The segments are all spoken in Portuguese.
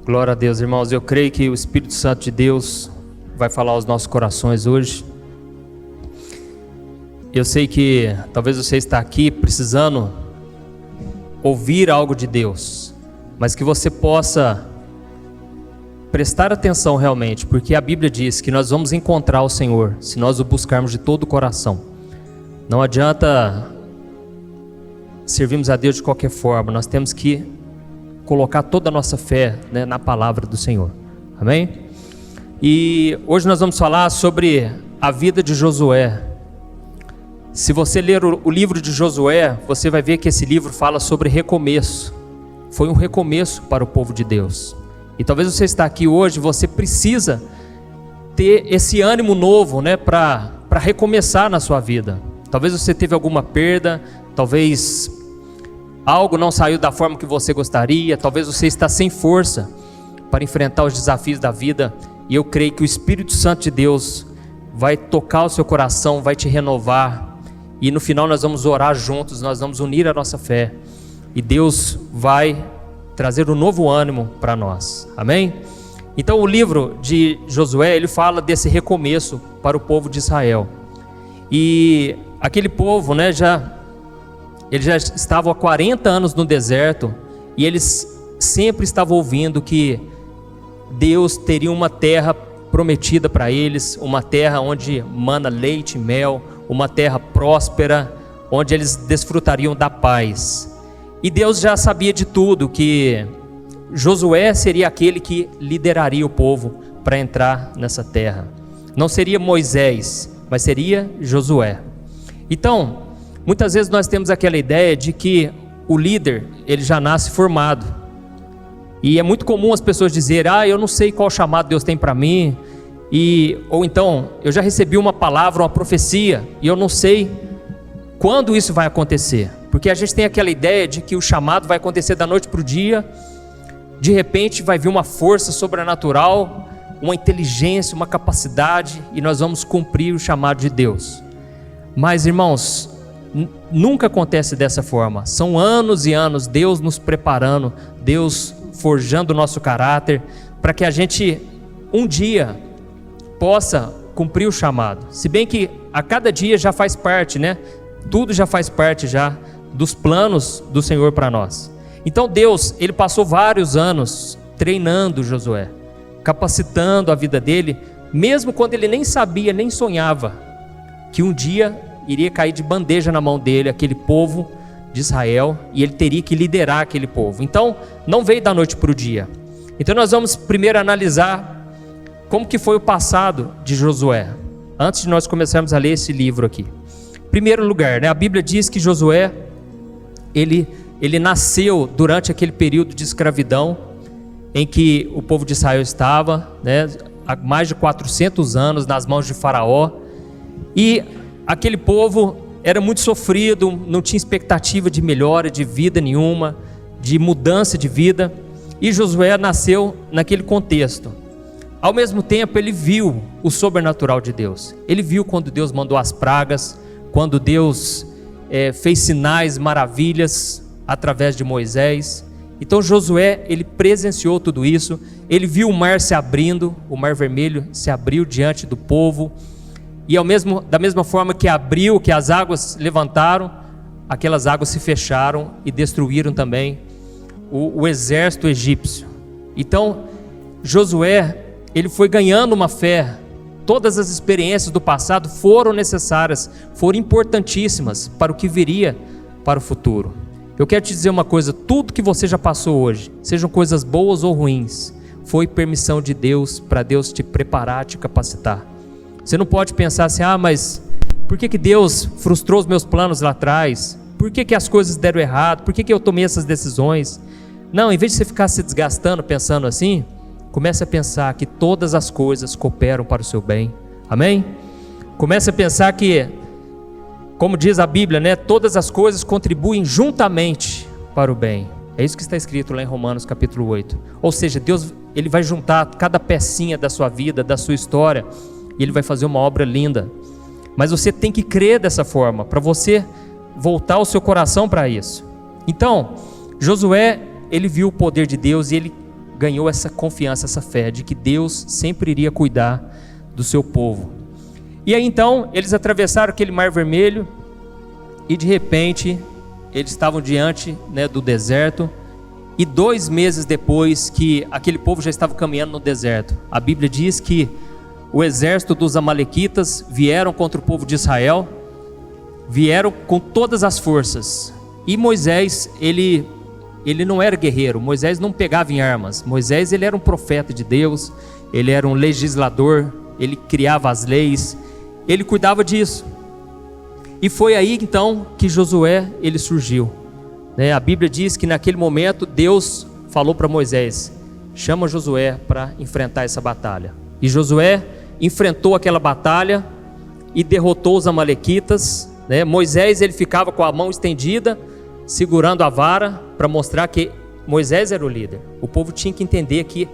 Glória a Deus, irmãos. Eu creio que o Espírito Santo de Deus vai falar aos nossos corações hoje. Eu sei que talvez você está aqui precisando ouvir algo de Deus, mas que você possa prestar atenção realmente, porque a Bíblia diz que nós vamos encontrar o Senhor se nós o buscarmos de todo o coração. Não adianta servirmos a Deus de qualquer forma, nós temos que colocar toda a nossa fé, né, na palavra do Senhor. Amém? E hoje nós vamos falar sobre a vida de Josué. Se você ler o livro de Josué, você vai ver que esse livro fala sobre recomeço. Foi um recomeço para o povo de Deus. E talvez você está aqui hoje, você precisa ter esse ânimo novo, né, para recomeçar na sua vida. Talvez você teve alguma perda, talvez algo não saiu da forma que você gostaria, talvez você está sem força para enfrentar os desafios da vida, e eu creio que o Espírito Santo de Deus vai tocar o seu coração, vai te renovar, e no final nós vamos orar juntos, nós vamos unir a nossa fé, e Deus vai trazer um novo ânimo para nós, amém? Então o livro de Josué, ele fala desse recomeço para o povo de Israel, e aquele povo, né, eles já estavam há 40 anos no deserto, e eles sempre estavam ouvindo que Deus teria uma terra prometida para eles, uma terra onde mana leite e mel, uma terra próspera, onde eles desfrutariam da paz. E Deus já sabia de tudo, que Josué seria aquele que lideraria o povo para entrar nessa terra. Não seria Moisés, mas seria Josué. Então, muitas vezes nós temos aquela ideia de que o líder, ele já nasce formado. E é muito comum as pessoas dizerem, eu não sei qual chamado Deus tem para mim, ou então, eu já recebi uma palavra, uma profecia, e eu não sei quando isso vai acontecer. Porque a gente tem aquela ideia de que o chamado vai acontecer da noite para o dia, de repente vai vir uma força sobrenatural, uma inteligência, uma capacidade, e nós vamos cumprir o chamado de Deus. Mas, irmãos, nunca acontece dessa forma. São anos e anos Deus nos preparando, Deus forjando o nosso caráter, para que a gente um dia possa cumprir o chamado. Se bem que a cada dia já faz parte, né? Tudo já faz parte já dos planos do Senhor para nós. Então Deus, ele passou vários anos treinando Josué, capacitando a vida dele, mesmo quando ele nem sabia, nem sonhava que um dia iria cair de bandeja na mão dele, aquele povo de Israel, e ele teria que liderar aquele povo. Então, não veio da noite para o dia. Então nós vamos primeiro analisar como que foi o passado de Josué, antes de nós começarmos a ler esse livro aqui. Em primeiro lugar, né, a Bíblia diz que Josué, ele nasceu durante aquele período de escravidão, em que o povo de Israel estava, né, há mais de 400 anos nas mãos de Faraó, e aquele povo era muito sofrido, não tinha expectativa de melhora, de vida nenhuma, de mudança de vida, e Josué nasceu naquele contexto. Ao mesmo tempo, ele viu o sobrenatural de Deus. Ele viu quando Deus mandou as pragas, quando Deus fez sinais, maravilhas através de Moisés. Então Josué, ele presenciou tudo isso, ele viu o mar se abrindo, o mar vermelho se abriu diante do povo, e da mesma forma que abriu, que as águas levantaram, aquelas águas se fecharam e destruíram também o exército egípcio. Então Josué, ele foi ganhando uma fé. Todas as experiências do passado foram necessárias, foram importantíssimas para o que viria para o futuro. Eu quero te dizer uma coisa, tudo que você já passou hoje, sejam coisas boas ou ruins, foi permissão de Deus, para Deus te preparar, te capacitar. Você não pode pensar assim, mas por que Deus frustrou os meus planos lá atrás? Por que as coisas deram errado? Por que eu tomei essas decisões? Não, em vez de você ficar se desgastando pensando assim, comece a pensar que todas as coisas cooperam para o seu bem. Amém? Comece a pensar que, como diz a Bíblia, né, todas as coisas contribuem juntamente para o bem. É isso que está escrito lá em Romanos capítulo 8. Ou seja, Deus, ele vai juntar cada pecinha da sua vida, da sua história, e ele vai fazer uma obra linda. Mas você tem que crer dessa forma, para você voltar o seu coração para isso. Então, Josué, ele viu o poder de Deus, e ele ganhou essa confiança, essa fé de que Deus sempre iria cuidar do seu povo. E aí então eles atravessaram aquele mar vermelho e de repente eles estavam diante, né, do deserto. E 2 meses depois que aquele povo já estava caminhando no deserto, a Bíblia diz que o exército dos amalequitas vieram contra o povo de Israel, vieram com todas as forças. E Moisés, ele não era guerreiro, Moisés não pegava em armas. Moisés, ele era um profeta de Deus, ele era um legislador, ele criava as leis, ele cuidava disso. E foi aí então que Josué, ele surgiu. A Bíblia diz que naquele momento Deus falou para Moisés: chama Josué para enfrentar essa batalha. E Josué enfrentou aquela batalha e derrotou os amalequitas. Moisés, ele ficava com a mão estendida, segurando a vara, para mostrar que Moisés era o líder. O povo tinha que entender que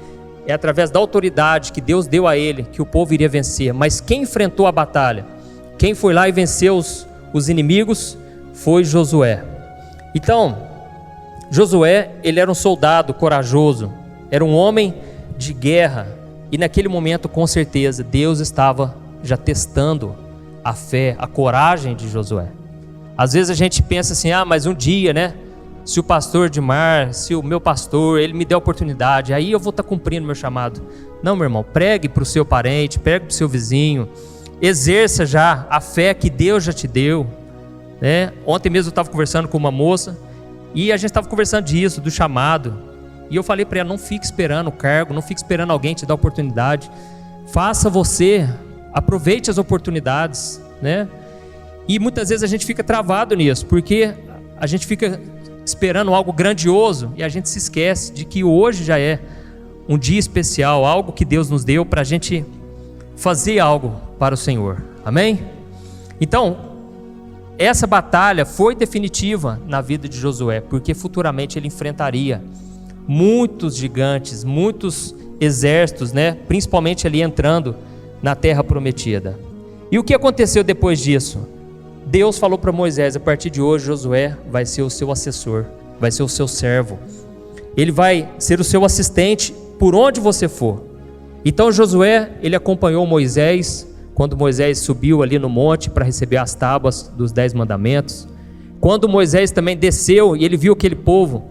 é através da autoridade que Deus deu a ele que o povo iria vencer. Mas quem enfrentou a batalha, quem foi lá e venceu os inimigos, foi Josué. Então, Josué, ele era um soldado corajoso, era um homem de guerra, e naquele momento, com certeza, Deus estava já testando a fé, a coragem de Josué. Às vezes a gente pensa assim, mas um dia, se o pastor Edmar, se o meu pastor, ele me der a oportunidade, aí eu vou estar cumprindo meu chamado. Não, meu irmão, pregue para o seu parente, pregue para o seu vizinho, exerça já a fé que Deus já te deu. Ontem mesmo eu estava conversando com uma moça e a gente estava conversando disso, do chamado, e eu falei para ela: não fique esperando o cargo, não fique esperando alguém te dar oportunidade, faça você, aproveite as oportunidades, E muitas vezes a gente fica travado nisso, porque a gente fica esperando algo grandioso e a gente se esquece de que hoje já é um dia especial, algo que Deus nos deu para a gente fazer algo para o Senhor, amém? Então, essa batalha foi definitiva na vida de Josué, porque futuramente ele enfrentaria muitos gigantes, muitos exércitos, principalmente ali entrando na terra prometida. E o que aconteceu depois disso? Deus falou para Moisés: a partir de hoje Josué vai ser o seu assessor, vai ser o seu servo, ele vai ser o seu assistente por onde você for. Então Josué, ele acompanhou Moisés quando Moisés subiu ali no monte para receber as tábuas dos 10 mandamentos. Quando Moisés também desceu e ele viu aquele povo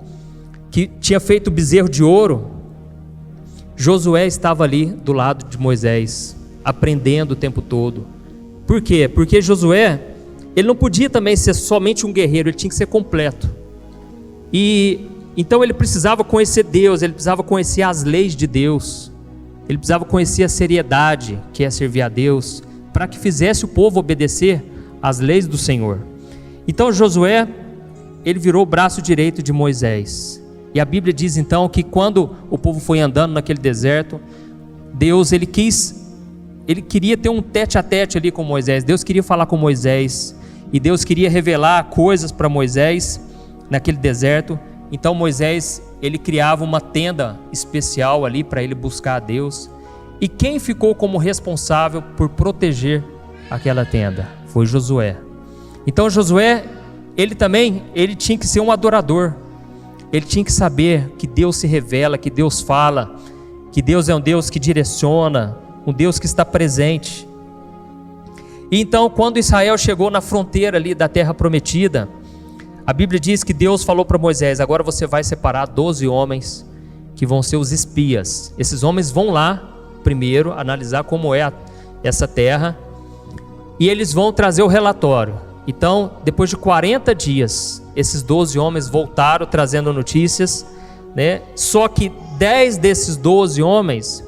que tinha feito bezerro de ouro, Josué estava ali do lado de Moisés, aprendendo o tempo todo. Por quê? Porque Josué, ele não podia também ser somente um guerreiro, ele tinha que ser completo. E então ele precisava conhecer Deus, ele precisava conhecer as leis de Deus, ele precisava conhecer a seriedade que é servir a Deus, para que fizesse o povo obedecer às leis do Senhor. Então Josué, ele virou o braço direito de Moisés. E a Bíblia diz então que quando o povo foi andando naquele deserto, Deus, ele queria ter um tete a tete ali com Moisés. Deus queria falar com Moisés, e Deus queria revelar coisas para Moisés naquele deserto. Então Moisés, ele criava uma tenda especial ali para ele buscar a Deus. E quem ficou como responsável por proteger aquela tenda? Foi Josué. Então Josué, ele tinha que ser um adorador. Ele tinha que saber que Deus se revela, que Deus fala, que Deus é um Deus que direciona, um Deus que está presente. E então, quando Israel chegou na fronteira ali da terra prometida, a Bíblia diz que Deus falou para Moisés: agora você vai separar 12 homens que vão ser os espias. Esses homens vão lá primeiro analisar como é essa terra, e eles vão trazer o relatório. Então, depois de 40 dias, esses 12 homens voltaram trazendo notícias, Só que 10 desses 12 homens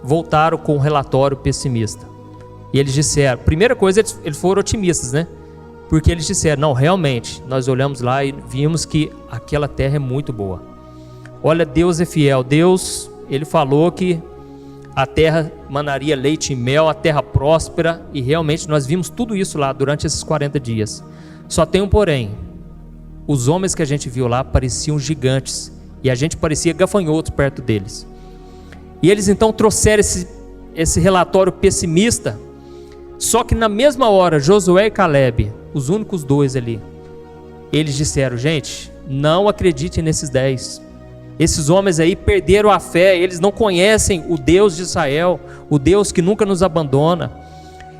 voltaram com um relatório pessimista. E eles disseram, primeira coisa, eles foram otimistas, Porque eles disseram: não, realmente, nós olhamos lá e vimos que aquela terra é muito boa. Olha, Deus é fiel. Deus, ele falou que a terra manaria leite e mel, a terra próspera, e realmente nós vimos tudo isso lá durante esses 40 dias. Só tem um porém: os homens que a gente viu lá pareciam gigantes, e a gente parecia gafanhotos perto deles. E eles então trouxeram esse relatório pessimista. Só que na mesma hora, Josué e Caleb, os únicos 2 ali, eles disseram: gente, não acreditem nesses 10. Esses homens aí perderam a fé, eles não conhecem o Deus de Israel, o Deus que nunca nos abandona.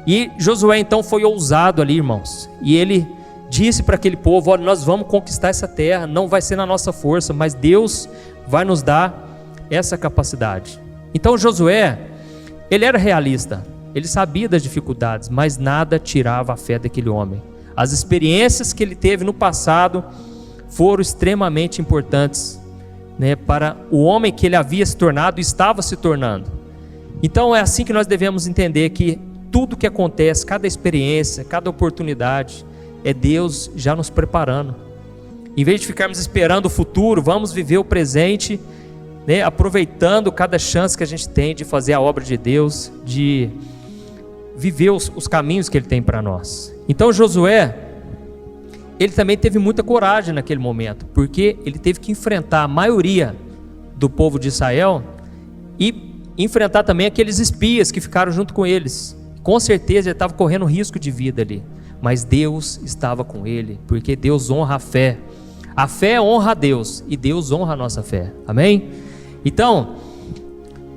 E Josué então foi ousado ali, irmãos, e ele disse para aquele povo: olha, nós vamos conquistar essa terra, não vai ser na nossa força, mas Deus vai nos dar essa capacidade. Então Josué, ele era realista, ele sabia das dificuldades, mas nada tirava a fé daquele homem. As experiências que ele teve no passado foram extremamente importantes, né, para o homem que ele havia se tornado e estava se tornando. Então é assim que nós devemos entender que tudo que acontece, cada experiência, cada oportunidade, é Deus já nos preparando. Em vez de ficarmos esperando o futuro, vamos viver o presente, né, aproveitando cada chance que a gente tem de fazer a obra de Deus, de viver os caminhos que Ele tem para nós. Então Josué, ele também teve muita coragem naquele momento, porque ele teve que enfrentar a maioria do povo de Israel e enfrentar também aqueles espias que ficaram junto com eles. Com certeza ele estava correndo risco de vida ali, mas Deus estava com ele, porque Deus honra a fé. A fé honra a Deus e Deus honra a nossa fé, amém? Então,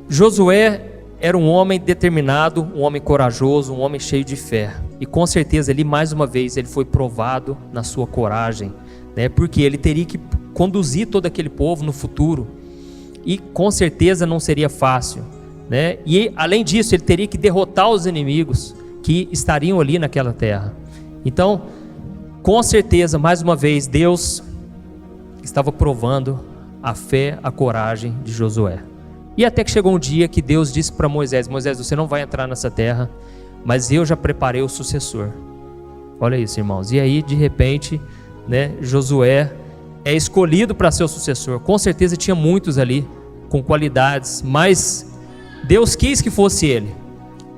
Josué era um homem determinado, um homem corajoso, um homem cheio de fé. E com certeza ele, mais uma vez, ele foi provado na sua coragem, né? Porque ele teria que conduzir todo aquele povo no futuro. E com certeza não seria fácil, né? E além disso, ele teria que derrotar os inimigos que estariam ali naquela terra. Então, com certeza, mais uma vez, Deus estava provando a fé, a coragem de Josué. E até que chegou um dia que Deus disse para Moisés: Moisés, você não vai entrar nessa terra, mas eu já preparei o sucessor. Olha isso, irmãos. E aí, de repente, né, Josué é escolhido para ser o sucessor. Com certeza tinha muitos ali com qualidades, mas Deus quis que fosse ele.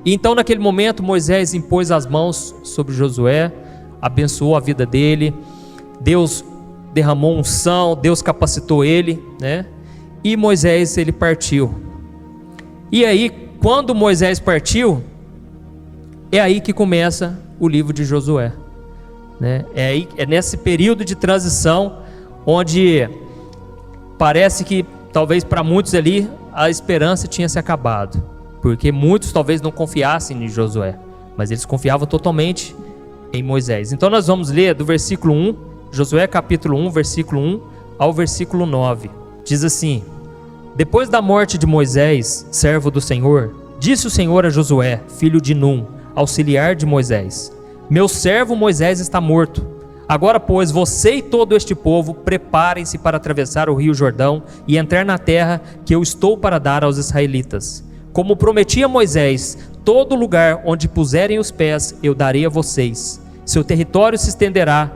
E então, naquele momento, Moisés impôs as mãos sobre Josué, abençoou a vida dele. Deus derramou unção, Deus capacitou ele, né? E Moisés, ele partiu. E aí, quando Moisés partiu, é aí que começa o livro de Josué, né? É nesse período de transição onde parece que talvez para muitos ali a esperança tinha se acabado, porque muitos talvez não confiassem em Josué, mas eles confiavam totalmente em Moisés. Então nós vamos ler do versículo 1, Josué capítulo 1, versículo 1 ao versículo 9. Diz assim: depois da morte de Moisés, servo do Senhor, disse o Senhor a Josué, filho de Num, auxiliar de Moisés: meu servo Moisés está morto. Agora, pois, você e todo este povo preparem-se para atravessar o rio Jordão e entrar na terra que eu estou para dar aos israelitas. Como prometi a Moisés, todo lugar onde puserem os pés eu darei a vocês. Seu território se estenderá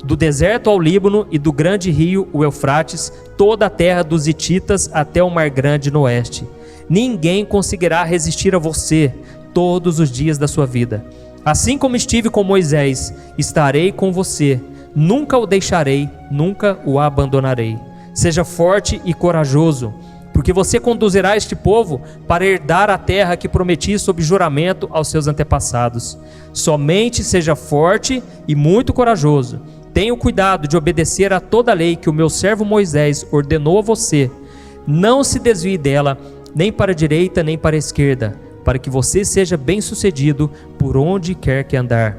do deserto ao Líbano e do grande rio, o Eufrates, toda a terra dos hititas até o mar grande no oeste. Ninguém conseguirá resistir a você todos os dias da sua vida. Assim como estive com Moisés, estarei com você. Nunca o deixarei, nunca o abandonarei. Seja forte e corajoso, porque você conduzirá este povo para herdar a terra que prometi sob juramento aos seus antepassados. Somente seja forte e muito corajoso. Tenha o cuidado de obedecer a toda a lei que o meu servo Moisés ordenou a você. Não se desvie dela, nem para a direita, nem para a esquerda, para que você seja bem-sucedido por onde quer que andar.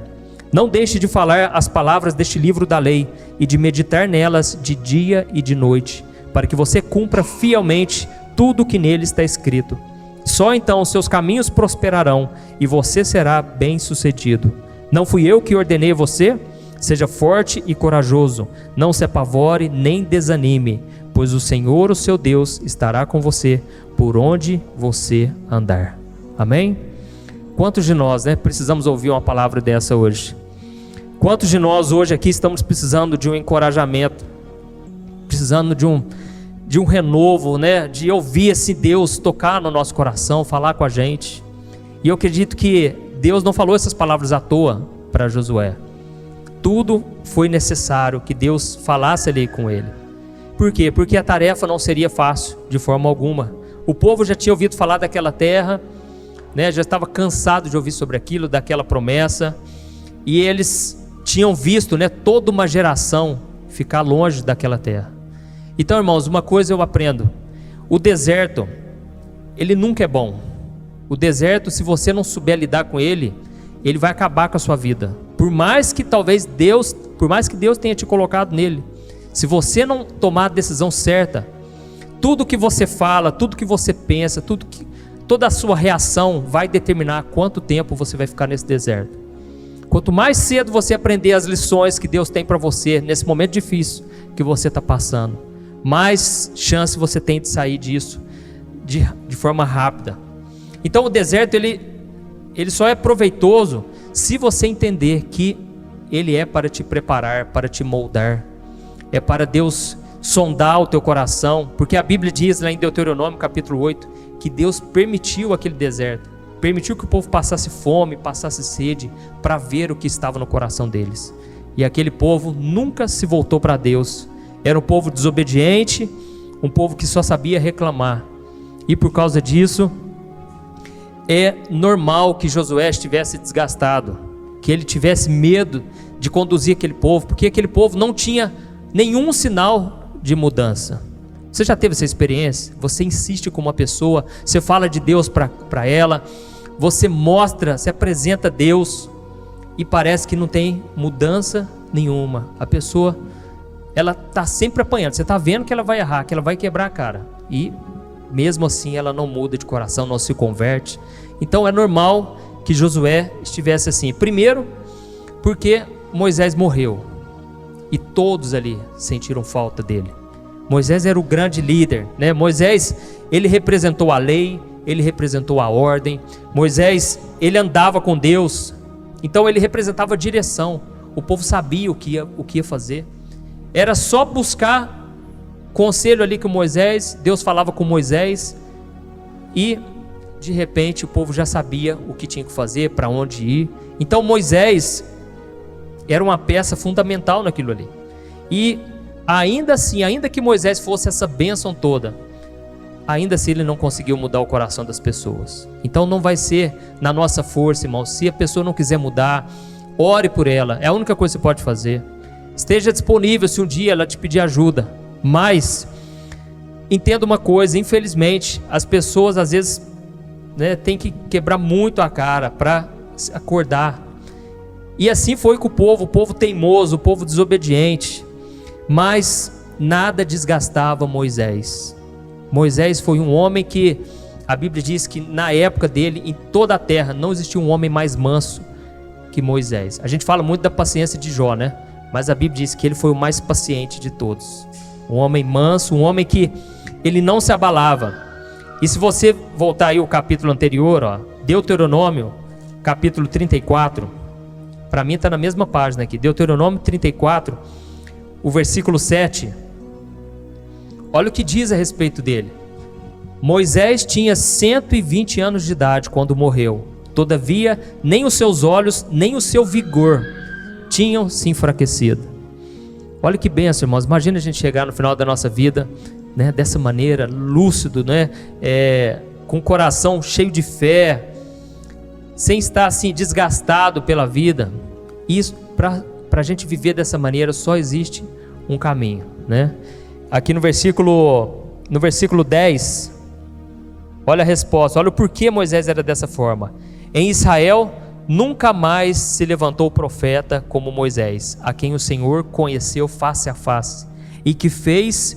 Não deixe de falar as palavras deste livro da lei e de meditar nelas de dia e de noite, para que você cumpra fielmente tudo o que nele está escrito. Só então os seus caminhos prosperarão e você será bem-sucedido. Não fui eu que ordenei a você? Seja forte e corajoso, não se apavore nem desanime, pois o Senhor, o seu Deus, estará com você por onde você andar. Amém? Quantos de nós, precisamos ouvir uma palavra dessa hoje? Quantos de nós hoje aqui estamos precisando de um encorajamento, precisando de um renovo, de ouvir esse Deus tocar no nosso coração, falar com a gente? E eu acredito que Deus não falou essas palavras à toa para Josué. Tudo foi necessário que Deus falasse ali com ele. Por quê? Porque a tarefa não seria fácil de forma alguma. O povo já tinha ouvido falar daquela terra, já estava cansado de ouvir sobre aquilo, daquela promessa, e eles tinham visto toda uma geração ficar longe daquela terra. Então, irmãos, uma coisa eu aprendo: o deserto, ele nunca é bom. O deserto, se você não souber lidar com ele, ele vai acabar com a sua vida. Por mais que Deus tenha te colocado nele, se você não tomar a decisão certa, tudo que você fala, tudo que você pensa, toda a sua reação vai determinar quanto tempo você vai ficar nesse deserto. Quanto mais cedo você aprender as lições que Deus tem para você nesse momento difícil que você está passando, mais chance você tem de sair disso de forma rápida. Então o deserto ele só é proveitoso se você entender que ele é para te preparar, para te moldar, é para Deus sondar o teu coração, porque a Bíblia diz lá em Deuteronômio capítulo 8, que Deus permitiu aquele deserto, permitiu que o povo passasse fome, passasse sede, para ver o que estava no coração deles. E aquele povo nunca se voltou para Deus, era um povo desobediente, um povo que só sabia reclamar, e por causa disso, é normal que Josué estivesse desgastado, que ele tivesse medo de conduzir aquele povo, porque aquele povo não tinha nenhum sinal de mudança. Você já teve essa experiência? Você insiste com uma pessoa, você fala de Deus para ela, você mostra, se apresenta a Deus e parece que não tem mudança nenhuma. A pessoa, ela está sempre apanhando, você está vendo que ela vai errar, que ela vai quebrar a cara, e mesmo assim ela não muda de coração, não se converte. Então é normal que Josué estivesse assim. Primeiro, porque Moisés morreu e todos ali sentiram falta dele. Moisés era o grande líder, né? Moisés, ele representou a lei, ele representou a ordem. Moisés, ele andava com Deus, então ele representava a direção. O povo sabia o que ia fazer. Era só buscar conselho ali com Moisés. Deus falava com Moisés e de repente o povo já sabia o que tinha que fazer, para onde ir. Então Moisés era uma peça fundamental naquilo ali. E ainda assim, ainda que Moisés fosse essa bênção toda, ainda assim ele não conseguiu mudar o coração das pessoas. Então não vai ser na nossa força, irmão. Se a pessoa não quiser mudar, ore por ela, é a única coisa que você pode fazer. Esteja disponível se um dia ela te pedir ajuda. Mas entenda uma coisa: infelizmente as pessoas às vezes, né, têm que quebrar muito a cara para acordar. E assim foi com o povo teimoso, o povo desobediente. Mas nada desgastava Moisés. Moisés foi um homem que a Bíblia diz que na época dele, em toda a terra, não existia um homem mais manso que Moisés. A gente fala muito da paciência de Jó, né? Mas a Bíblia diz que ele foi o mais paciente de todos. Um homem manso, um homem que ele não se abalava. E se você voltar aí ao capítulo anterior, ó, Deuteronômio, capítulo 34, para mim está na mesma página aqui, Deuteronômio 34, o versículo 7, olha o que diz a respeito dele. Moisés tinha 120 anos de idade quando morreu, todavia nem os seus olhos, nem o seu vigor tinham se enfraquecido. Olha que bênção, irmãos. Imagina a gente chegar no final da nossa vida, né, dessa maneira, lúcido, né, com o coração cheio de fé, sem estar assim desgastado pela vida. Isso, para a gente viver dessa maneira, só existe um caminho, né? Aqui no versículo 10, olha a resposta, olha o porquê Moisés era dessa forma. Em Israel nunca mais se levantou profeta como Moisés, a quem o Senhor conheceu face a face, e que fez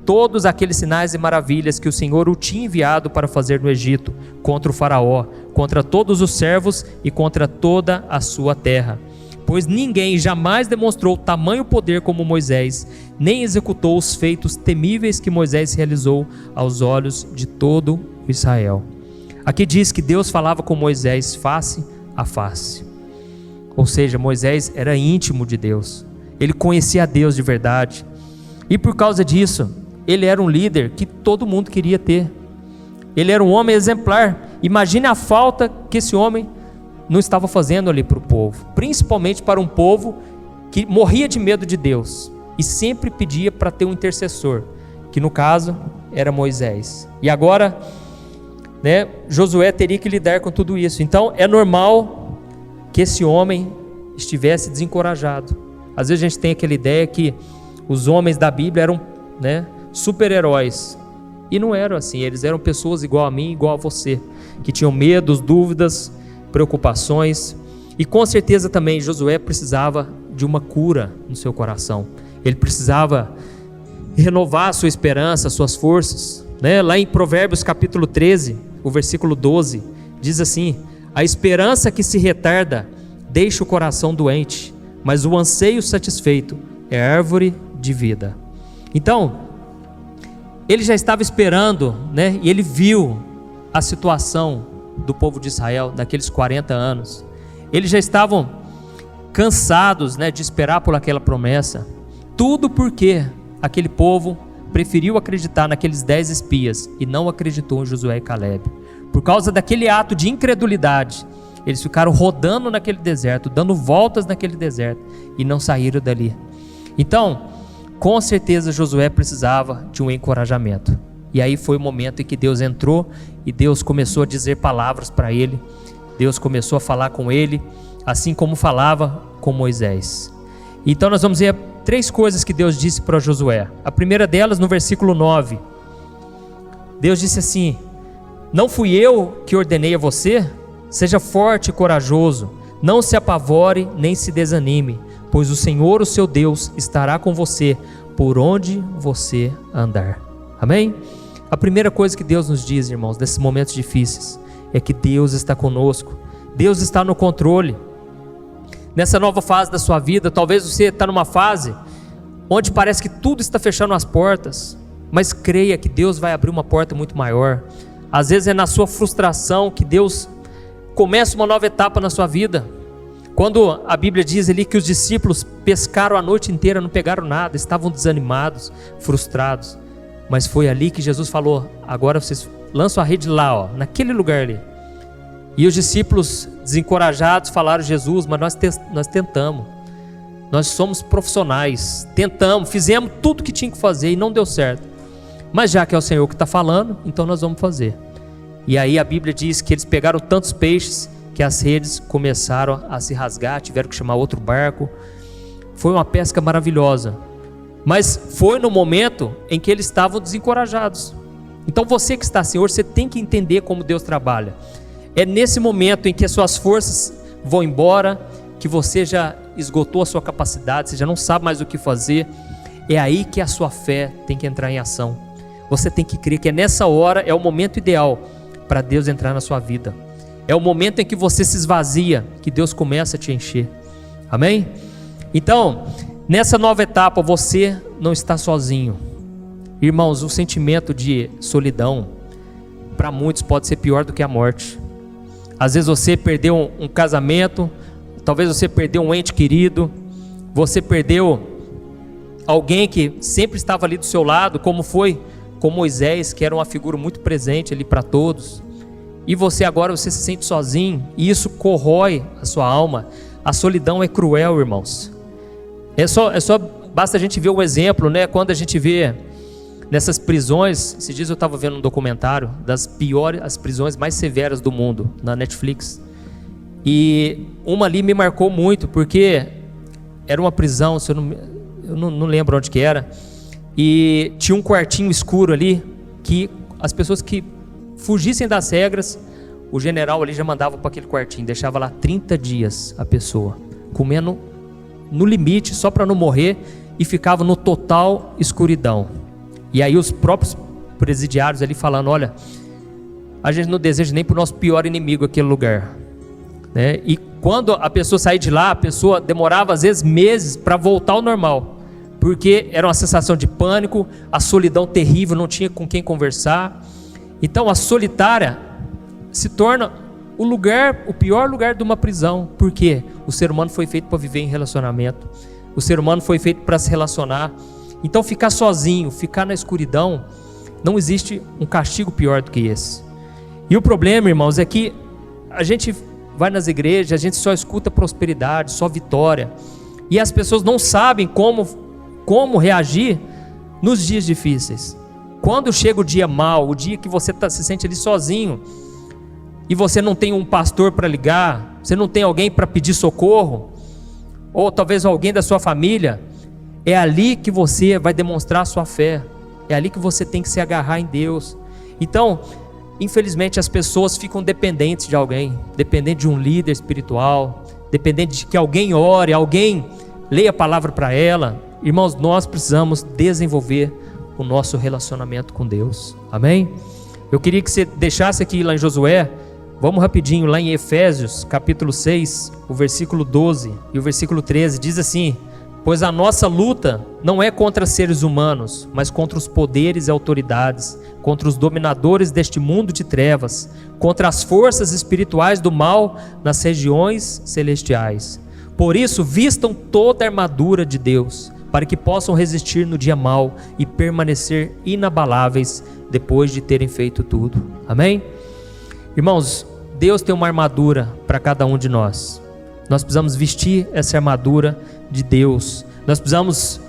todos aqueles sinais e maravilhas que o Senhor o tinha enviado para fazer no Egito, contra o faraó, contra todos os servos e contra toda a sua terra. Pois ninguém jamais demonstrou tamanho poder como Moisés, nem executou os feitos temíveis que Moisés realizou aos olhos de todo o Israel. Aqui diz que Deus falava com Moisés face a face. Ou seja, Moisés era íntimo de Deus. Ele conhecia a Deus de verdade. E por causa disso, ele era um líder que todo mundo queria ter. Ele era um homem exemplar. Imagine a falta que esse homem não estava fazendo ali para o povo, principalmente para um povo que morria de medo de Deus e sempre pedia para ter um intercessor, que no caso era Moisés. E agora, né, Josué teria que lidar com tudo isso. Então é normal que esse homem estivesse desencorajado. Às vezes a gente tem aquela ideia que os homens da Bíblia eram, né, super-heróis. E não eram assim, eles eram pessoas igual a mim, igual a você, que tinham medos, dúvidas, preocupações. E com certeza também Josué precisava de uma cura no seu coração. Ele precisava renovar a sua esperança, suas forças, né? Lá em Provérbios capítulo 13, o versículo 12, diz assim: a esperança que se retarda deixa o coração doente, mas o anseio satisfeito é árvore de vida. Então, ele já estava esperando, né? E ele viu a situação do povo de Israel naqueles 40 anos. Eles já estavam cansados, né, de esperar por aquela promessa. Tudo porque aquele povo preferiu acreditar naqueles 10 espias e não acreditou em Josué e Caleb. Por causa daquele ato de incredulidade, eles ficaram rodando naquele deserto, dando voltas naquele deserto e não saíram dali. Então, com certeza Josué precisava de um encorajamento. E aí foi o momento em que Deus entrou e Deus começou a dizer palavras para ele. Deus começou a falar com ele, assim como falava com Moisés. Então nós vamos ver 3 coisas que Deus disse para Josué. A primeira delas no versículo 9. Deus disse assim: não fui eu que ordenei a você? Seja forte e corajoso, não se apavore nem se desanime, pois o Senhor, o seu Deus, estará com você por onde você andar. Amém? A primeira coisa que Deus nos diz, irmãos, nesses momentos difíceis, é que Deus está conosco. Deus está no controle. Nessa nova fase da sua vida, talvez você está numa fase onde parece que tudo está fechando as portas, mas creia que Deus vai abrir uma porta muito maior. Às vezes é na sua frustração que Deus começa uma nova etapa na sua vida. Quando a Bíblia diz ali que os discípulos pescaram a noite inteira, não pegaram nada, estavam desanimados, frustrados, mas foi ali que Jesus falou: agora vocês lançam a rede lá, ó, naquele lugar ali. E os discípulos desencorajados falaram: Jesus, mas nós tentamos, nós somos profissionais, tentamos, fizemos tudo que tinha que fazer e não deu certo, mas já que é o Senhor que está falando, então nós vamos fazer. E aí a Bíblia diz que eles pegaram tantos peixes que as redes começaram a se rasgar, tiveram que chamar outro barco. Foi uma pesca maravilhosa, mas foi no momento em que eles estavam desencorajados. Então você que está assim hoje, você tem que entender como Deus trabalha. É nesse momento em que as suas forças vão embora, que você já esgotou a sua capacidade, você já não sabe mais o que fazer, é aí que a sua fé tem que entrar em ação. Você tem que crer que é nessa hora, é o momento ideal para Deus entrar na sua vida. É o momento em que você se esvazia, que Deus começa a te encher. Amém? Então, nessa nova etapa, você não está sozinho. Irmãos, o sentimento de solidão, para muitos pode ser pior do que a morte. Às vezes você perdeu um casamento, talvez você perdeu um ente querido, você perdeu alguém que sempre estava ali do seu lado, como foi com Moisés, que era uma figura muito presente ali para todos. E você agora se sente sozinho, e isso corrói a sua alma. A solidão é cruel, irmãos. Basta a gente ver um exemplo, né? Quando a gente vê nessas prisões, esses dias eu estava vendo um documentário das as prisões mais severas do mundo, na Netflix. E uma ali me marcou muito, porque era uma prisão, eu não lembro onde que era, e tinha um quartinho escuro ali, que as pessoas que fugissem das regras, o general ali já mandava para aquele quartinho, deixava lá 30 dias a pessoa, comendo no limite, só para não morrer, e ficava no total escuridão. E aí os próprios presidiários ali falando: olha, a gente não deseja nem para o nosso pior inimigo aquele lugar, né? E quando a pessoa saía de lá, a pessoa demorava às vezes meses para voltar ao normal, porque era uma sensação de pânico, a solidão terrível, não tinha com quem conversar. Então a solitária se torna o pior lugar de uma prisão, porque o ser humano foi feito para viver em relacionamento, o ser humano foi feito para se relacionar. Então ficar sozinho, ficar na escuridão, não existe um castigo pior do que esse. E o problema, irmãos, é que a gente vai nas igrejas, a gente só escuta prosperidade, só vitória, e as pessoas não sabem como reagir nos dias difíceis. Quando chega o dia mau, o dia que você se sente ali sozinho, e você não tem um pastor para ligar, você não tem alguém para pedir socorro, ou talvez alguém da sua família, é ali que você vai demonstrar a sua fé. É ali que você tem que se agarrar em Deus. Então, infelizmente, as pessoas ficam dependentes de alguém, dependentes de um líder espiritual, dependentes de que alguém ore, alguém leia a palavra para ela. Irmãos, nós precisamos desenvolver o nosso relacionamento com Deus. Amém? Eu queria que você deixasse aqui lá em Josué, vamos rapidinho lá em Efésios, capítulo 6, o versículo 12 e o versículo 13, diz assim: pois a nossa luta não é contra seres humanos, mas contra os poderes e autoridades, contra os dominadores deste mundo de trevas, contra as forças espirituais do mal nas regiões celestiais. Por isso, vistam toda a armadura de Deus, para que possam resistir no dia mau e permanecer inabaláveis depois de terem feito tudo. Amém? Irmãos, Deus tem uma armadura para cada um de nós. Nós precisamos vestir essa armadura de Deus. Nós precisamos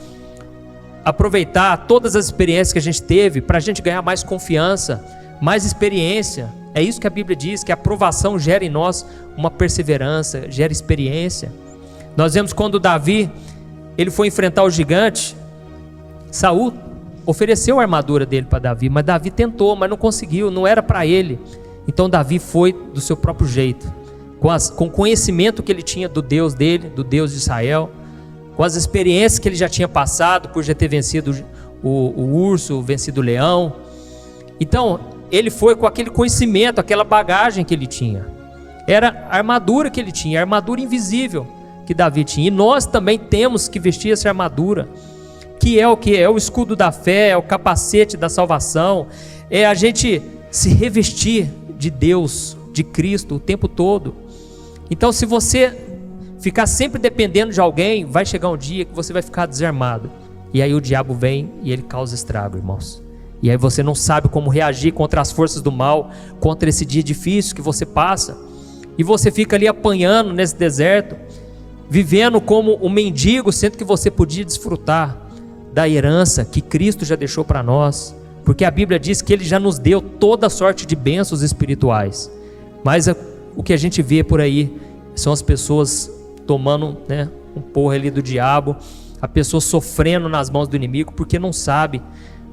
aproveitar todas as experiências que a gente teve para a gente ganhar mais confiança, mais experiência. É isso que a Bíblia diz, que a aprovação gera em nós uma perseverança, gera experiência. Nós vemos quando Davi, ele foi enfrentar o gigante, Saul ofereceu a armadura dele para Davi, mas Davi tentou, mas não conseguiu, não era para ele. Então Davi foi do seu próprio jeito, com o conhecimento que ele tinha do Deus dele, do Deus de Israel, com as experiências que ele já tinha passado, por já ter vencido o urso, vencido o leão. Então ele foi com aquele conhecimento, aquela bagagem que ele tinha. Era a armadura que ele tinha, a armadura invisível que Davi tinha. E nós também temos que vestir essa armadura, que é o que? É o escudo da fé, é o capacete da salvação, é a gente se revestir de Deus, de Cristo o tempo todo. Então, se você ficar sempre dependendo de alguém, vai chegar um dia que você vai ficar desarmado, e aí o diabo vem e ele causa estrago, irmãos. E aí você não sabe como reagir contra as forças do mal, contra esse dia difícil que você passa, e você fica ali apanhando nesse deserto, vivendo como um mendigo, sendo que você podia desfrutar da herança que Cristo já deixou para nós, porque a Bíblia diz que Ele já nos deu toda sorte de bênçãos espirituais. Mas o que a gente vê por aí são as pessoas tomando, um porro ali do diabo, a pessoa sofrendo nas mãos do inimigo, porque não sabe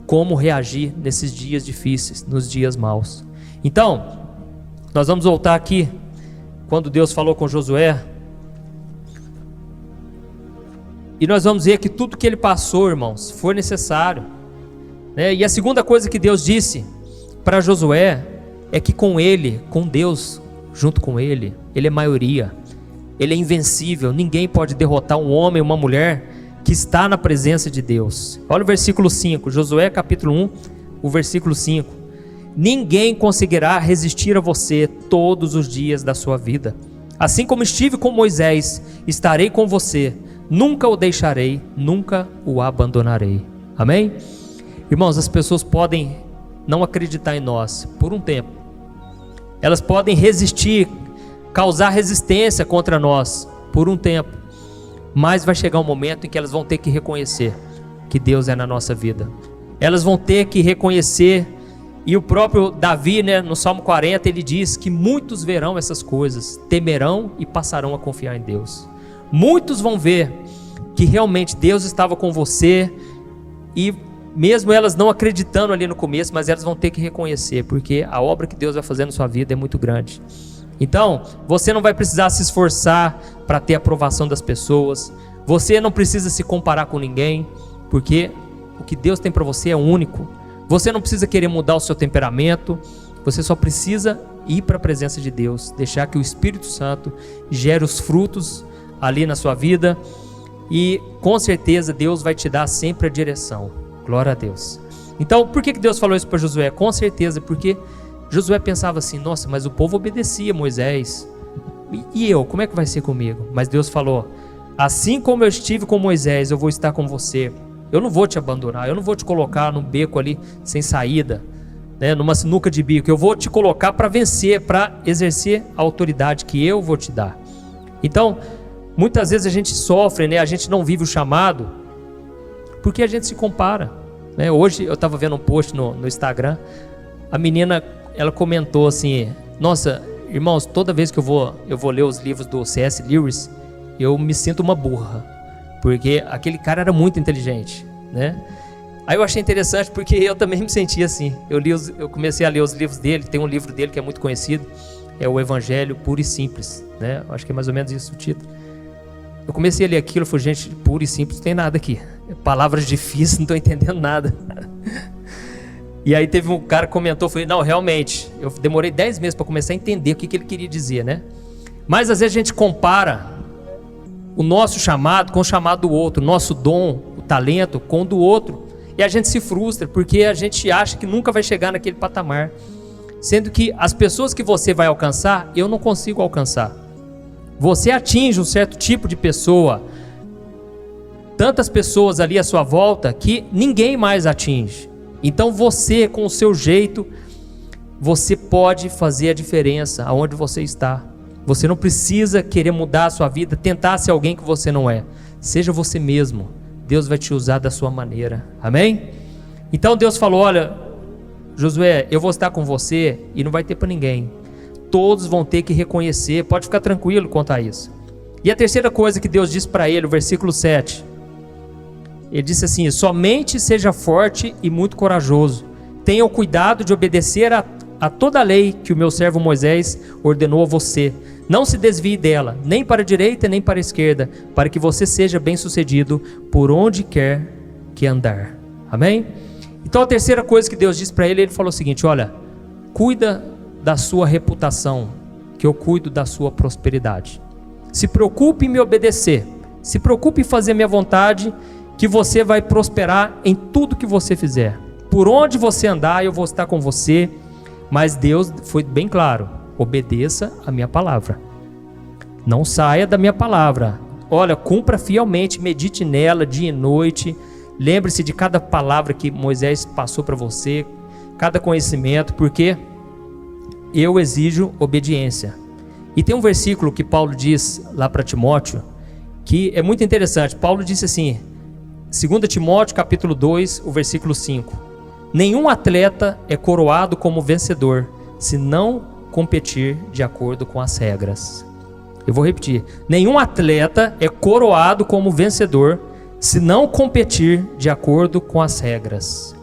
como reagir nesses dias difíceis, nos dias maus. Então, nós vamos voltar aqui, quando Deus falou com Josué, e nós vamos ver que tudo que ele passou, irmãos, foi necessário, E a segunda coisa que Deus disse para Josué é que com ele, com Deus junto com ele, ele é maioria, ele é invencível. Ninguém pode derrotar um homem ou uma mulher que está na presença de Deus. Olha o versículo 5, Josué capítulo 1, o versículo 5. Ninguém conseguirá resistir a você todos os dias da sua vida. Assim como estive com Moisés, estarei com você. Nunca o deixarei, nunca o abandonarei. Amém? Irmãos, as pessoas podem não acreditar em nós por um tempo. Elas podem resistir, causar resistência contra nós por um tempo. Mas vai chegar um momento em que elas vão ter que reconhecer que Deus é na nossa vida. Elas vão ter que reconhecer, e o próprio Davi, no Salmo 40, ele diz que muitos verão essas coisas, temerão e passarão a confiar em Deus. Muitos vão ver que realmente Deus estava com você, e mesmo elas não acreditando ali no começo, mas elas vão ter que reconhecer, porque a obra que Deus vai fazer na sua vida é muito grande. Então, você não vai precisar se esforçar para ter a aprovação das pessoas, você não precisa se comparar com ninguém, porque o que Deus tem para você é único. Você não precisa querer mudar o seu temperamento, você só precisa ir para a presença de Deus, deixar que o Espírito Santo gere os frutos ali na sua vida, e com certeza Deus vai te dar sempre a direção. Glória a Deus. Então, por que Deus falou isso para Josué? Com certeza, porque Josué pensava assim: nossa, mas o povo obedecia a Moisés, e eu, como é que vai ser comigo? Mas Deus falou: assim como eu estive com Moisés, eu vou estar com você. Eu não vou te abandonar, eu não vou te colocar num beco ali sem saída, numa sinuca de bico. Eu vou te colocar para vencer, para exercer a autoridade que eu vou te dar. Então, muitas vezes a gente sofre, a gente não vive o chamado, porque a gente se compara. Hoje eu estava vendo um post no Instagram, a menina, ela comentou assim: nossa, irmãos, toda vez que eu vou ler os livros do C.S. Lewis, eu me sinto uma burra, porque aquele cara era muito inteligente, Aí eu achei interessante porque eu também me senti assim. Eu comecei a ler os livros dele. Tem um livro dele que é muito conhecido, é o Evangelho Puro e Simples, né? Acho que é mais ou menos isso o título. Eu comecei a ler aquilo, eu falei, gente, puro e simples, não tem nada aqui. Palavras difíceis, não estou entendendo nada. E aí teve um cara que comentou, falei, não, realmente, eu demorei 10 meses para começar a entender o que ele queria dizer, né? Mas às vezes a gente compara o nosso chamado com o chamado do outro, o nosso dom, o talento com o do outro. E a gente se frustra, porque a gente acha que nunca vai chegar naquele patamar. Sendo que as pessoas que você vai alcançar, eu não consigo alcançar. Você atinge um certo tipo de pessoa, tantas pessoas ali à sua volta, que ninguém mais atinge. Então você, com o seu jeito, você pode fazer a diferença aonde você está. Você não precisa querer mudar a sua vida, tentar ser alguém que você não é. Seja você mesmo. Deus vai te usar da sua maneira. Amém? Então Deus falou, olha, Josué, eu vou estar com você e não vai ter para ninguém. Todos vão ter que reconhecer, pode ficar tranquilo quanto a isso. E a terceira coisa que Deus disse para ele, o versículo 7. Ele disse assim, somente seja forte e muito corajoso. Tenha o cuidado de obedecer a toda a lei que o meu servo Moisés ordenou a você. Não se desvie dela, nem para a direita nem para a esquerda, para que você seja bem-sucedido por onde quer que andar. Amém? Então a terceira coisa que Deus disse para ele, ele falou o seguinte, olha, cuida da sua reputação, que eu cuido da sua prosperidade. Se preocupe em me obedecer, se preocupe em fazer minha vontade, que você vai prosperar em tudo que você fizer. Por onde você andar, eu vou estar com você, mas Deus foi bem claro, obedeça a minha palavra. Não saia da minha palavra. Olha, cumpra fielmente, medite nela dia e noite. Lembre-se de cada palavra que Moisés passou para você, cada conhecimento, porque eu exijo obediência. E tem um versículo que Paulo diz lá para Timóteo, que é muito interessante. Paulo disse assim, 2 Timóteo capítulo 2, o versículo 5. Nenhum atleta é coroado como vencedor, se não competir de acordo com as regras. Eu vou repetir. Nenhum atleta é coroado como vencedor, se não competir de acordo com as regras.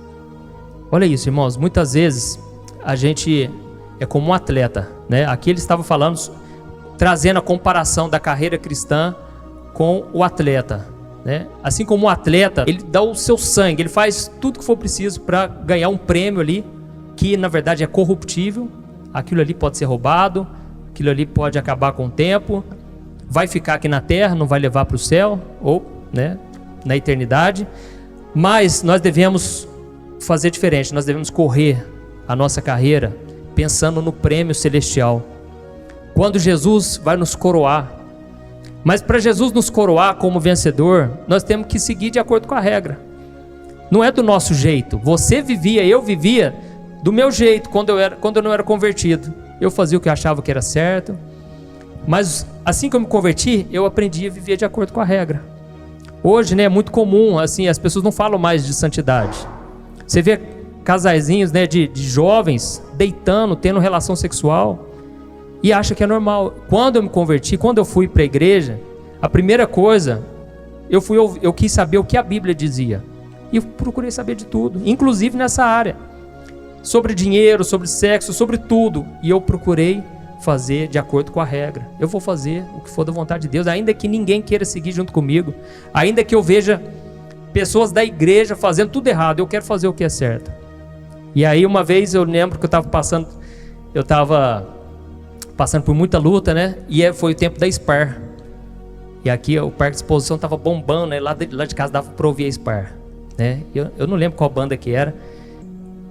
Olha isso, irmãos. Muitas vezes a gente é como um atleta, né? Aqui ele estava falando, trazendo a comparação da carreira cristã com o atleta, né? Assim como um atleta, ele dá o seu sangue, ele faz tudo que for preciso para ganhar um prêmio ali, que na verdade é corruptível. Aquilo ali pode ser roubado, aquilo ali pode acabar com o tempo, vai ficar aqui na terra, não vai levar para o céu, ou, né, na eternidade. Mas nós devemos fazer diferente, nós devemos correr a nossa carreira pensando no prêmio celestial. Quando Jesus vai nos coroar, mas para Jesus nos coroar como vencedor, nós temos que seguir de acordo com a regra. Não é do nosso jeito. Você vivia, eu vivia do meu jeito quando eu não era convertido. Eu fazia o que eu achava que era certo. Mas assim que eu me converti, eu aprendi a viver de acordo com a regra. Hoje, né, é muito comum, assim, as pessoas não falam mais de santidade. Você vê casaizinhos, né, de jovens deitando, tendo relação sexual e acha que é normal. Quando eu me converti, quando eu fui para a igreja, a primeira coisa, eu quis saber o que a Bíblia dizia. E eu procurei saber de tudo, inclusive nessa área. Sobre dinheiro, sobre sexo, sobre tudo. E eu procurei fazer de acordo com a regra. Eu vou fazer o que for da vontade de Deus, ainda que ninguém queira seguir junto comigo, ainda que eu veja pessoas da igreja fazendo tudo errado, eu quero fazer o que é certo. E aí uma vez eu lembro que eu estava passando por muita luta, né? E foi o tempo da Spar. E aqui o Parque de Exposição estava bombando, né? Lá de casa dava para ouvir a Spar, né? Eu não lembro qual banda que era,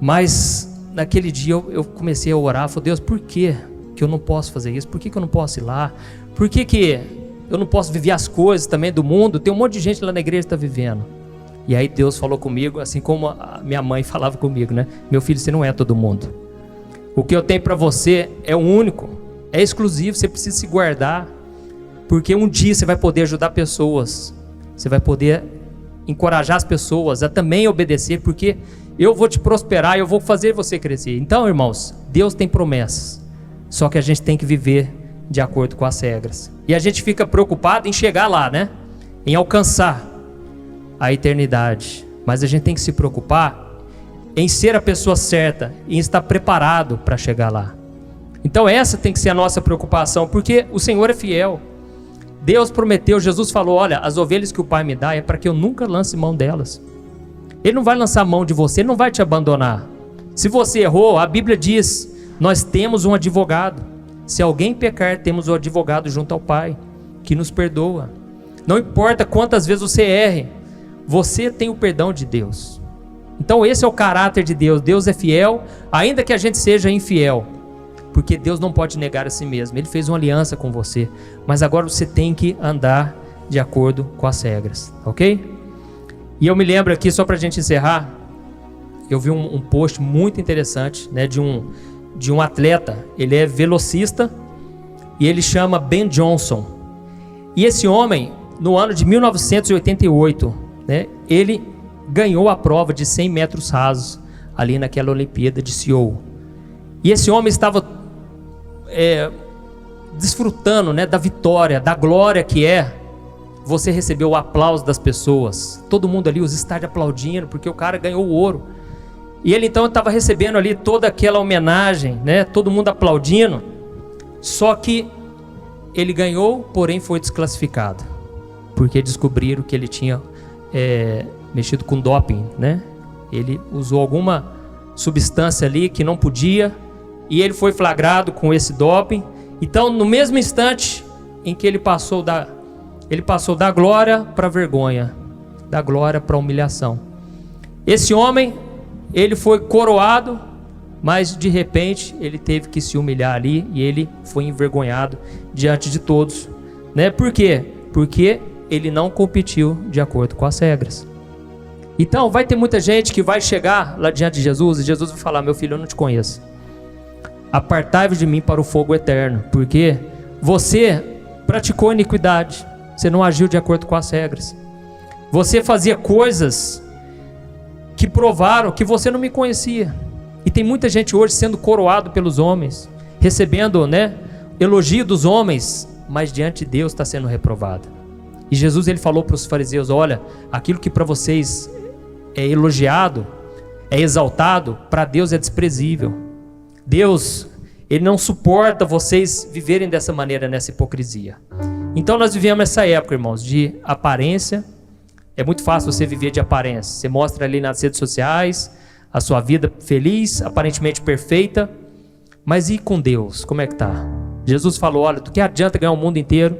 mas naquele dia eu comecei a orar, falei, Deus, por que eu não posso fazer isso? Por que eu não posso ir lá? Por que eu não posso viver as coisas também do mundo? Tem um monte de gente lá na igreja que está vivendo. E aí Deus falou comigo, assim como a minha mãe falava comigo, né? Meu filho, você não é todo mundo. O que eu tenho para você é único, é exclusivo, você precisa se guardar, porque um dia você vai poder ajudar pessoas, você vai poder encorajar as pessoas a também obedecer, porque eu vou te prosperar, eu vou fazer você crescer. Então, irmãos, Deus tem promessas, só que a gente tem que viver de acordo com as regras. E a gente fica preocupado em chegar lá, né? Em alcançar a eternidade. mas a gente tem que se preocupar em ser a pessoa certa, em estar preparado para chegar lá. Então essa tem que ser a nossa preocupação, porque o Senhor é fiel. Deus prometeu, Jesus falou, olha, as ovelhas que o Pai me dá é para que eu nunca lance mão delas. Ele não vai lançar mão de você, ele não vai te abandonar. Se você errou, a Bíblia diz, nós temos um advogado. Se alguém pecar, temos um advogado junto ao Pai, que nos perdoa. Não importa quantas vezes você erre, você tem o perdão de Deus. Então esse é o caráter de Deus. Deus é fiel, ainda que a gente seja infiel, porque Deus não pode negar a si mesmo. Ele fez uma aliança com você, mas agora você tem que andar de acordo com as regras, ok? E eu me lembro aqui, só para a gente encerrar, eu vi um post muito interessante, né, de um atleta. Ele é velocista e ele chama Ben Johnson. E esse homem, no ano de 1988, né, ele ganhou a prova de 100 metros rasos ali naquela Olimpíada de Seul. E esse homem estava desfrutando, né, da vitória, da glória que é você receber o aplauso das pessoas. Todo mundo ali, os estádios aplaudindo, porque o cara ganhou o ouro. E ele então estava recebendo ali toda aquela homenagem, né, todo mundo aplaudindo. Só que ele ganhou, porém foi desclassificado, porque descobriram que ele tinha mexido com doping, né? Ele usou alguma substância ali que não podia, e ele foi flagrado com esse doping. Então, no mesmo instante em que ele passou da glória para a vergonha, da glória para a humilhação. Esse homem, ele foi coroado, mas de repente ele teve que se humilhar ali e ele foi envergonhado diante de todos, né? Por quê? Porque ele não competiu de acordo com as regras. Então vai ter muita gente que vai chegar lá diante de Jesus e Jesus vai falar: meu filho, eu não te conheço. Apartai-vos de mim para o fogo eterno, porque você praticou iniquidade, você não agiu de acordo com as regras, você fazia coisas que provaram que você não me conhecia. E tem muita gente hoje sendo coroado pelos homens, recebendo, né, elogio dos homens, mas diante de Deus está sendo reprovado. E Jesus, ele falou para os fariseus: olha, aquilo que para vocês é elogiado, é exaltado, para Deus é desprezível. Deus, ele não suporta vocês viverem dessa maneira, nessa hipocrisia. Então nós vivemos essa época, irmãos, de aparência. É muito fácil você viver de aparência. Você mostra ali nas redes sociais a sua vida feliz, aparentemente perfeita, mas e com Deus? Como é que tá? Jesus falou: olha, do que adianta ganhar o mundo inteiro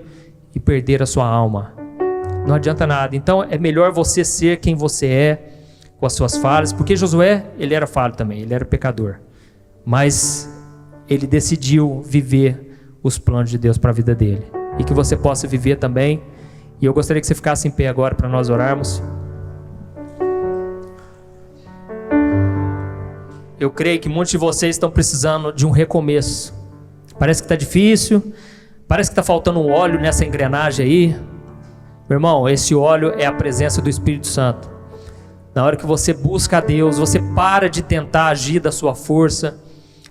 e perder a sua alma? Não adianta nada. Então é melhor você ser quem você é, com as suas falhas, porque Josué, ele era falho também, ele era pecador, mas ele decidiu viver os planos de Deus para a vida dele, e que você possa viver também. E eu gostaria que você ficasse em pé agora para nós orarmos. Eu creio que muitos de vocês estão precisando de um recomeço. Parece que está difícil, parece que está faltando um óleo nessa engrenagem aí. Meu irmão, esse óleo é a presença do Espírito Santo. Na hora que você busca a Deus, você para de tentar agir da sua força,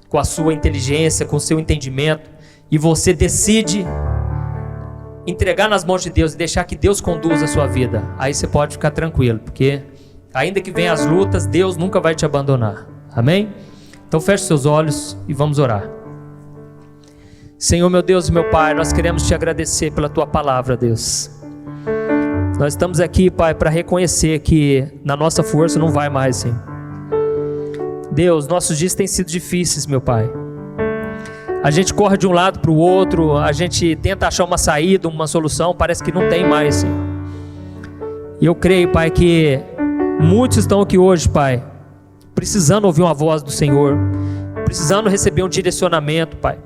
com a sua inteligência, com o seu entendimento, e você decide entregar nas mãos de Deus e deixar que Deus conduza a sua vida. Aí você pode ficar tranquilo, porque ainda que venham as lutas, Deus nunca vai te abandonar. Amém? Então feche seus olhos e vamos orar. Senhor, meu Deus e meu Pai, nós queremos te agradecer pela tua palavra, Deus. Nós estamos aqui, Pai, para reconhecer que na nossa força não vai mais, Senhor. Deus, nossos dias têm sido difíceis, meu Pai. A gente corre de um lado para o outro, a gente tenta achar uma saída, uma solução, parece que não tem mais, Senhor. E eu creio, Pai, que muitos estão aqui hoje, Pai, precisando ouvir uma voz do Senhor, precisando receber um direcionamento, Pai.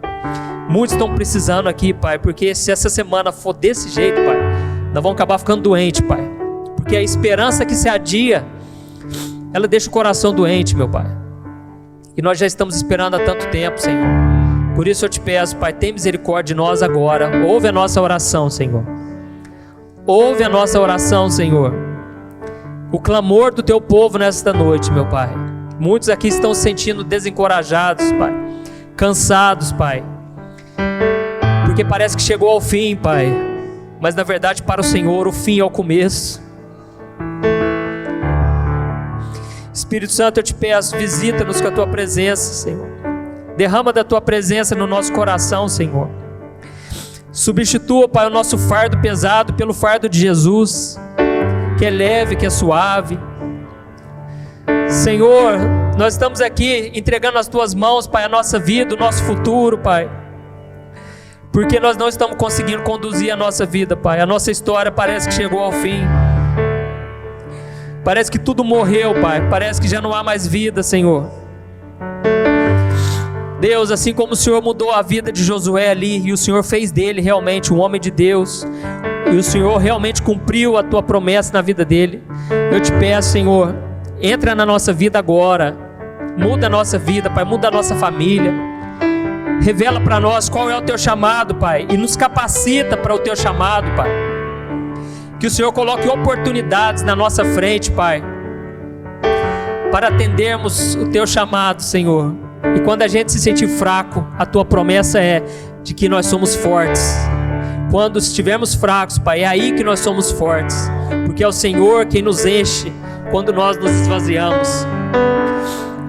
Muitos estão precisando aqui, Pai, porque se essa semana for desse jeito, Pai, nós vamos acabar ficando doentes, Pai. Porque a esperança que se adia, ela deixa o coração doente, meu Pai. E nós já estamos esperando há tanto tempo, Senhor. Por isso eu te peço, Pai, tem misericórdia de nós agora. Ouve a nossa oração, Senhor. Ouve a nossa oração, Senhor. O clamor do teu povo nesta noite, meu Pai. Muitos aqui estão se sentindo desencorajados, Pai. Cansados, Pai. Porque parece que chegou ao fim, Pai. Mas na verdade, para o Senhor, o fim é o começo. Espírito Santo, eu te peço, visita-nos com a tua presença, Senhor. Derrama da tua presença no nosso coração, Senhor. Substitua, Pai, o nosso fardo pesado pelo fardo de Jesus, que é leve, que é suave. Senhor, nós estamos aqui entregando nas tuas mãos, Pai, a nossa vida, o nosso futuro, Pai, porque nós não estamos conseguindo conduzir a nossa vida, Pai. A nossa história parece que chegou ao fim. Parece que tudo morreu, Pai. Parece que já não há mais vida, Senhor. Deus, assim como o Senhor mudou a vida de Josué ali, e o Senhor fez dele realmente um homem de Deus, e o Senhor realmente cumpriu a tua promessa na vida dele, eu te peço, Senhor, entra na nossa vida agora, muda a nossa vida, Pai, muda a nossa família, revela para nós qual é o teu chamado, Pai, e nos capacita para o teu chamado, Pai. Que o Senhor coloque oportunidades na nossa frente, Pai, para atendermos o teu chamado, Senhor. E quando a gente se sentir fraco, a tua promessa é de que nós somos fortes. Quando estivermos fracos, Pai, é aí que nós somos fortes, porque é o Senhor quem nos enche quando nós nos esvaziamos.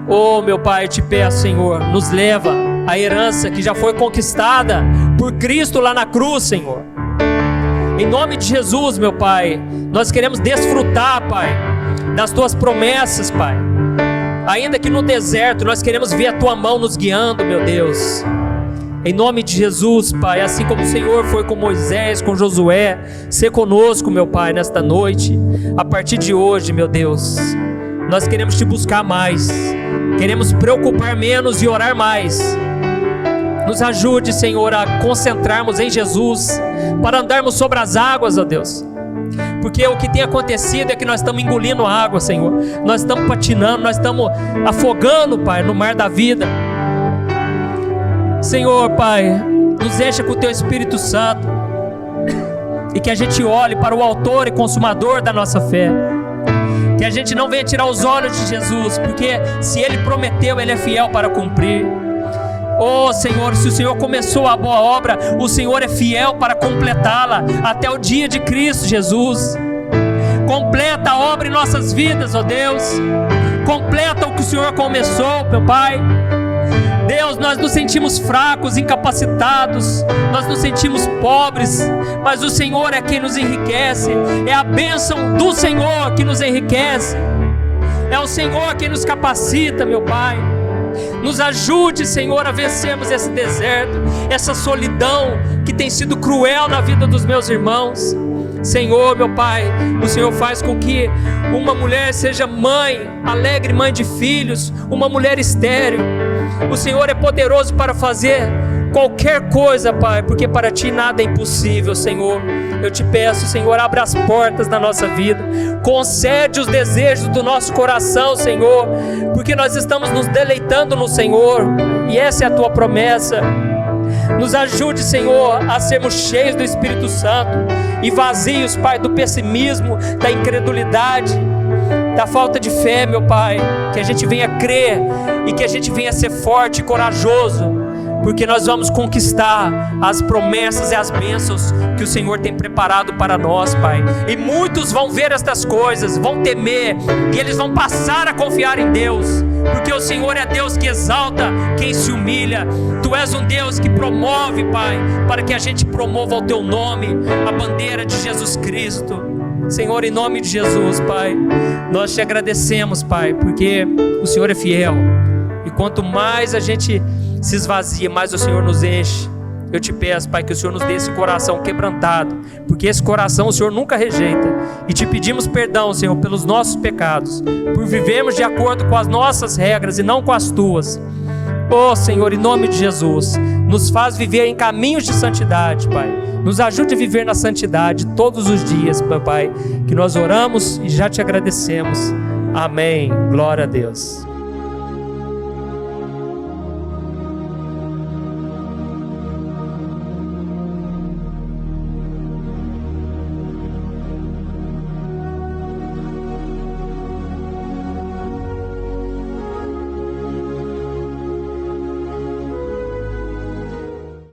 Oh, meu Pai, eu te peço, Senhor, nos leva à herança que já foi conquistada por Cristo lá na cruz, Senhor. Em nome de Jesus, meu Pai, nós queremos desfrutar, Pai, das tuas promessas, Pai. Ainda que no deserto, nós queremos ver a tua mão nos guiando, meu Deus. Em nome de Jesus, Pai, assim como o Senhor foi com Moisés, com Josué, ser conosco, meu Pai, nesta noite. A partir de hoje, meu Deus, nós queremos te buscar mais, queremos preocupar menos e orar mais. Nos ajude, Senhor, a concentrarmos em Jesus, para andarmos sobre as águas, ó Deus. Porque o que tem acontecido é que nós estamos engolindo água, Senhor. Nós estamos patinando, nós estamos afogando, Pai, no mar da vida. Senhor, Pai, nos encha com o teu Espírito Santo, e que a gente olhe para o autor e consumador da nossa fé. Que a gente não venha tirar os olhos de Jesus, porque se Ele prometeu, Ele é fiel para cumprir. Oh, Senhor, se o Senhor começou a boa obra, o Senhor é fiel para completá-la até o dia de Cristo Jesus. Completa a obra em nossas vidas, ó Deus. Completa o que o Senhor começou, meu Pai. Deus, nós nos sentimos fracos, incapacitados, nós nos sentimos pobres, mas o Senhor é quem nos enriquece. É a bênção do Senhor que nos enriquece. É o Senhor quem nos capacita, meu Pai. Nos ajude, Senhor, a vencermos esse deserto, essa solidão que tem sido cruel na vida dos meus irmãos. Senhor, meu Pai, o Senhor faz com que uma mulher seja mãe, alegre mãe de filhos, uma mulher estéril. O Senhor é poderoso para fazer qualquer coisa, Pai, porque para Ti nada é impossível, Senhor. Eu te peço, Senhor, abra as portas da nossa vida, concede os desejos do nosso coração, Senhor, porque nós estamos nos deleitando no Senhor, e essa é a Tua promessa. Nos ajude, Senhor, a sermos cheios do Espírito Santo e vazios, Pai, do pessimismo, da incredulidade, da falta de fé, meu Pai. Que a gente venha crer e que a gente venha ser forte e corajoso, porque nós vamos conquistar as promessas e as bênçãos que o Senhor tem preparado para nós, Pai. E muitos vão ver estas coisas, vão temer, e eles vão passar a confiar em Deus, porque o Senhor é Deus que exalta quem se humilha. Tu és um Deus que promove, Pai, para que a gente promova o Teu nome, a bandeira de Jesus Cristo. Senhor, em nome de Jesus, Pai, nós Te agradecemos, Pai, porque o Senhor é fiel, e quanto mais a gente se esvazia, mais o Senhor nos enche. Eu te peço, Pai, que o Senhor nos dê esse coração quebrantado, porque esse coração o Senhor nunca rejeita, e te pedimos perdão, Senhor, pelos nossos pecados, por vivermos de acordo com as nossas regras e não com as Tuas. Oh, Senhor, em nome de Jesus, nos faz viver em caminhos de santidade, Pai. Nos ajude a viver na santidade todos os dias, Pai, que nós oramos e já Te agradecemos. Amém. Glória a Deus.